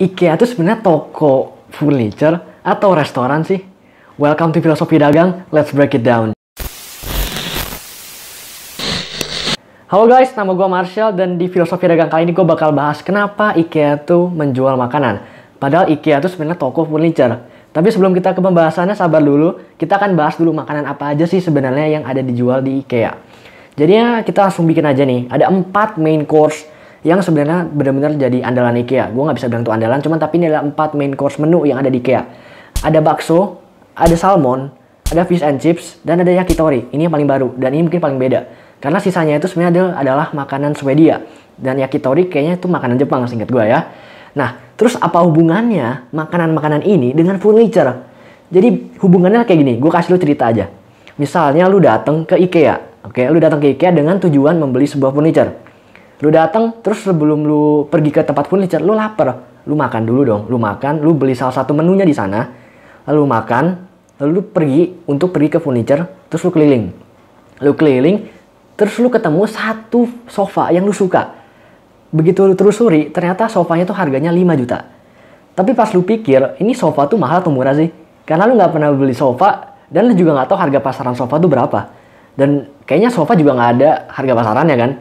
IKEA itu sebenarnya toko furniture atau restoran sih? Welcome to Filosofi Dagang, let's break it down. Halo guys, nama gue Marshall dan di Filosofi Dagang kali ini gue bakal bahas kenapa IKEA tuh menjual makanan. Padahal IKEA tuh sebenarnya toko furniture. Tapi sebelum kita ke pembahasannya, sabar dulu. Kita akan bahas dulu makanan apa aja sih sebenarnya yang ada dijual di IKEA. Jadinya kita langsung bikin aja nih. Ada 4 main course yang sebenarnya benar-benar jadi andalan IKEA. Gue nggak bisa bilang itu andalan, cuman tapi ini adalah 4 main course menu yang ada di IKEA. Ada bakso, ada salmon, ada fish and chips, dan ada yakitori. Ini yang paling baru, dan ini mungkin paling beda. Karena sisanya itu sebenarnya adalah makanan Swedia. Dan yakitori kayaknya itu makanan Jepang, seingat gue ya. Nah, terus apa hubungannya makanan-makanan ini dengan furniture? Jadi hubungannya kayak gini, gue kasih lu cerita aja. Misalnya lu datang ke IKEA. Oke, lu datang ke IKEA dengan tujuan membeli sebuah furniture. Lu datang, terus sebelum lu pergi ke tempat furniture, lu lapar. Lu makan dulu dong. Lu makan, lu beli salah satu menunya di sana. Lalu lu makan, lalu lu pergi untuk pergi ke furniture, terus lu keliling. Lu keliling, terus lu ketemu satu sofa yang lu suka. Begitu lu telusuri, ternyata sofanya tuh harganya 5 juta. Tapi pas lu pikir, ini sofa tuh mahal atau murah sih? Karena lu nggak pernah beli sofa, dan lu juga nggak tahu harga pasaran sofa tuh berapa. Dan kayaknya sofa juga nggak ada harga pasarannya kan?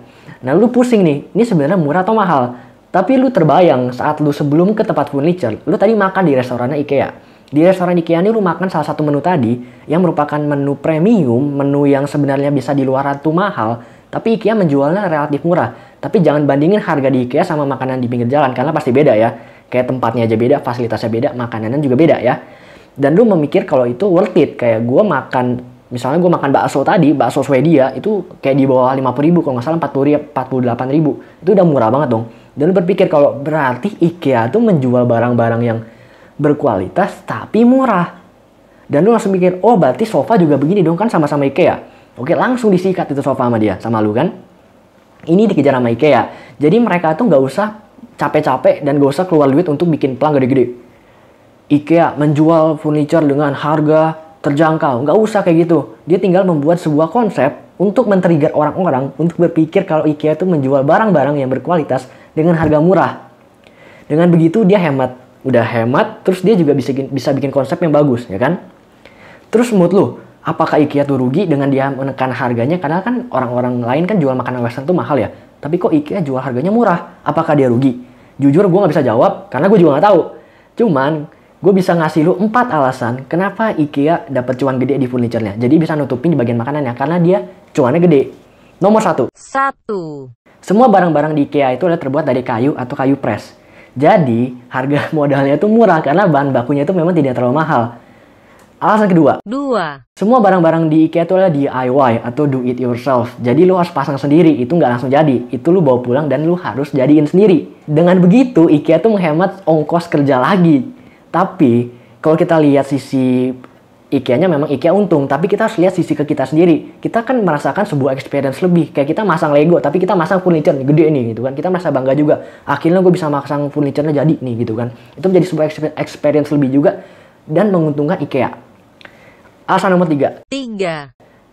Nah lu pusing nih, ini sebenarnya murah atau mahal? Tapi lu terbayang saat lu sebelum ke tempat furniture, lu tadi makan di restorannya IKEA. Di restoran IKEA ini lu makan salah satu menu tadi, yang merupakan menu premium, menu yang sebenarnya bisa di luar itu mahal, tapi IKEA menjualnya relatif murah. Tapi jangan bandingin harga di IKEA sama makanan di pinggir jalan, karena pasti beda ya. Kayak tempatnya aja beda, fasilitasnya beda, makanannya juga beda ya. Dan lu memikir kalau itu worth it, kayak gue makan, misalnya gue makan bakso tadi, bakso Swedia, itu kayak di bawah 50.000, kalau nggak salah 48.000. Itu udah murah banget dong. Dan lu berpikir kalau berarti IKEA tuh menjual barang-barang yang berkualitas tapi murah. Dan lu langsung mikir, oh berarti sofa juga begini dong, kan sama-sama IKEA. Oke, langsung disikat itu sofa sama dia, sama lu kan. Ini dikejar sama IKEA. Jadi mereka tuh nggak usah capek-capek dan nggak usah keluar duit untuk bikin pelang gede-gede. IKEA menjual furniture dengan harga terjangkau. Nggak usah kayak gitu. Dia tinggal membuat sebuah konsep untuk men-trigger orang-orang untuk berpikir kalau IKEA tuh menjual barang-barang yang berkualitas dengan harga murah. Dengan begitu dia hemat. Udah hemat, terus dia juga bisa bikin konsep yang bagus, ya kan? Terus menurut lu, apakah IKEA tuh rugi dengan dia menekan harganya? Karena kan orang-orang lain kan jual makanan western tuh mahal ya. Tapi kok IKEA jual harganya murah? Apakah dia rugi? Jujur gue nggak bisa jawab, karena gue juga nggak tahu. Cuman, gue bisa ngasih lu 4 alasan kenapa IKEA dapat cuan gede di furniture-nya. Jadi bisa nutupin di bagian makanannya, karena dia cuannya gede. Nomor 1. Semua barang-barang di IKEA itu adalah terbuat dari kayu atau kayu press. Jadi, harga modalnya itu murah karena bahan bakunya itu memang tidak terlalu mahal. Alasan kedua. Semua barang-barang di IKEA itu adalah DIY atau do it yourself. Jadi lu harus pasang sendiri, itu nggak langsung jadi. Itu lu bawa pulang dan lu harus jadiin sendiri. Dengan begitu, IKEA tuh menghemat ongkos kerja lagi. Tapi, kalau kita lihat sisi IKEA-nya memang IKEA untung, tapi kita harus lihat sisi ke kita sendiri. Kita kan merasakan sebuah experience lebih. Kayak kita masang Lego, tapi kita masang furniture nih, gede nih gitu kan. Kita merasa bangga juga. Akhirnya gue bisa masang furniture-nya jadi nih gitu kan. Itu menjadi sebuah experience lebih juga dan menguntungkan IKEA. Alasan nomor 3.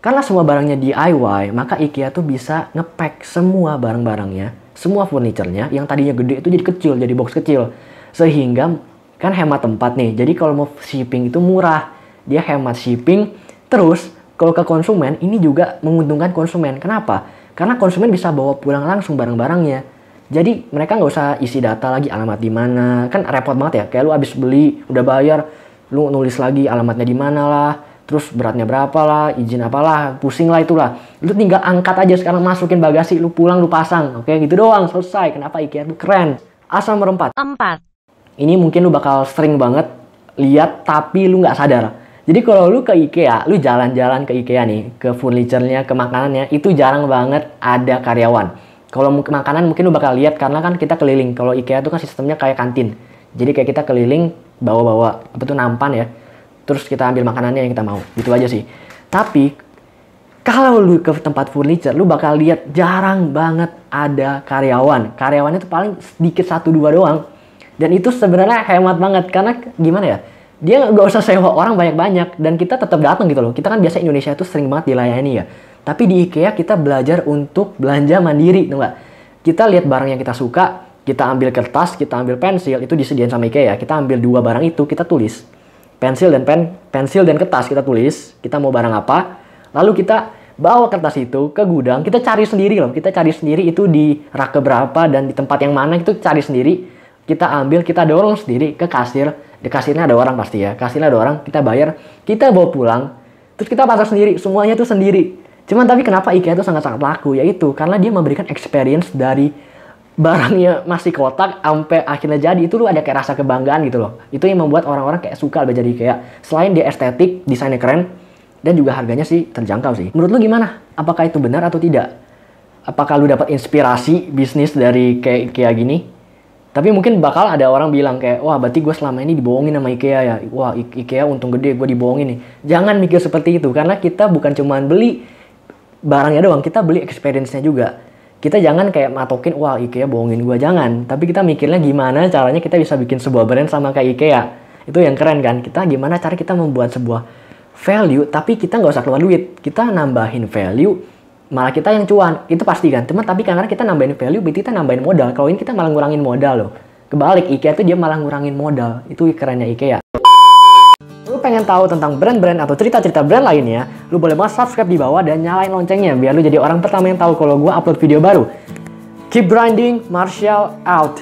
Karena semua barangnya DIY, maka IKEA tuh bisa nge-pack semua barang-barangnya, semua furniture-nya yang tadinya gede itu jadi kecil, jadi box kecil. Sehingga kan hemat tempat nih. Jadi kalau mau shipping itu murah. Dia hemat shipping. Terus kalau ke konsumen, ini juga menguntungkan konsumen. Kenapa? Karena konsumen bisa bawa pulang langsung barang-barangnya. Jadi mereka nggak usah isi data lagi alamat di mana. Kan repot banget ya. Kayak lu abis beli, udah bayar, lu nulis lagi alamatnya di mana lah. Terus beratnya berapa lah, izin apalah, pusing lah itulah. Lu tinggal angkat aja sekarang, masukin bagasi, lu pulang, lu pasang. Oke, gitu doang, selesai. Kenapa IKEA tuh keren? Asal nomor 4. Ini mungkin lu bakal sering banget lihat, tapi lu nggak sadar. Jadi kalau lu ke IKEA, lu jalan-jalan ke IKEA nih, ke furniture-nya, ke makanannya, itu jarang banget ada karyawan. Kalau makanan mungkin lu bakal lihat, karena kan kita keliling. Kalau IKEA tuh kan sistemnya kayak kantin. Jadi kayak kita keliling, bawa-bawa, apa tuh, nampan ya. Terus kita ambil makanannya yang kita mau. Gitu aja sih. Tapi, kalau lu ke tempat furniture, lu bakal lihat jarang banget ada karyawan. Karyawannya tuh paling sedikit 1-2 doang. Dan itu sebenarnya hemat banget. Karena gimana ya? Dia nggak usah sewa orang banyak-banyak. Dan kita tetap datang gitu loh. Kita kan biasa Indonesia itu sering banget dilayani ya. Tapi di IKEA kita belajar untuk belanja mandiri. Tuh nggak? Kita lihat barang yang kita suka. Kita ambil kertas, kita ambil pensil, itu disediain sama IKEA. Kita ambil dua barang itu, kita tulis. Pensil dan kertas kita tulis, kita mau barang apa. Lalu kita bawa kertas itu ke gudang, kita cari sendiri loh. Kita cari sendiri itu di rak keberapa dan di tempat yang mana, itu cari sendiri. Kita ambil, kita dorong sendiri ke kasir. Di kasirnya ada orang pasti ya. Kasirnya ada orang, kita bayar, kita bawa pulang. Terus kita pasang sendiri, semuanya tuh sendiri. Cuman tapi kenapa IKEA itu sangat-sangat laku? Yaitu karena dia memberikan experience dari barangnya masih kotak sampai akhirnya jadi. Itu lu ada kayak rasa kebanggaan gitu loh. Itu yang membuat orang-orang kayak suka belajar di IKEA. Selain dia estetik, desainnya keren, dan juga harganya sih terjangkau sih. Menurut lu gimana? Apakah itu benar atau tidak? Apakah lu dapat inspirasi bisnis dari kayak IKEA gini? Tapi mungkin bakal ada orang bilang kayak, wah berarti gue selama ini dibohongin sama IKEA ya. Wah IKEA untung gede, gue dibohongin nih. Jangan mikir seperti itu, karena kita bukan cuman beli barangnya doang, kita beli experience-nya juga. Kita jangan kayak matokin, wah IKEA bohongin gue, jangan. Tapi kita mikirnya gimana caranya kita bisa bikin sebuah brand sama kayak IKEA. Itu yang keren kan, kita gimana cara kita membuat sebuah value, tapi kita nggak usah keluar duit. Kita nambahin value, malah kita yang cuan, itu pasti kan. Teman, tapi karena kita nambahin value, berarti kita nambahin modal. Kalau ini kita malah ngurangin modal loh. Kebalik, IKEA tuh dia malah ngurangin modal. Itu kerennya IKEA. Lu pengen tahu tentang brand-brand atau cerita-cerita brand lainnya, lu boleh banget subscribe di bawah dan nyalain loncengnya biar lu jadi orang pertama yang tahu kalau gua upload video baru. Keep grinding, Marshall out.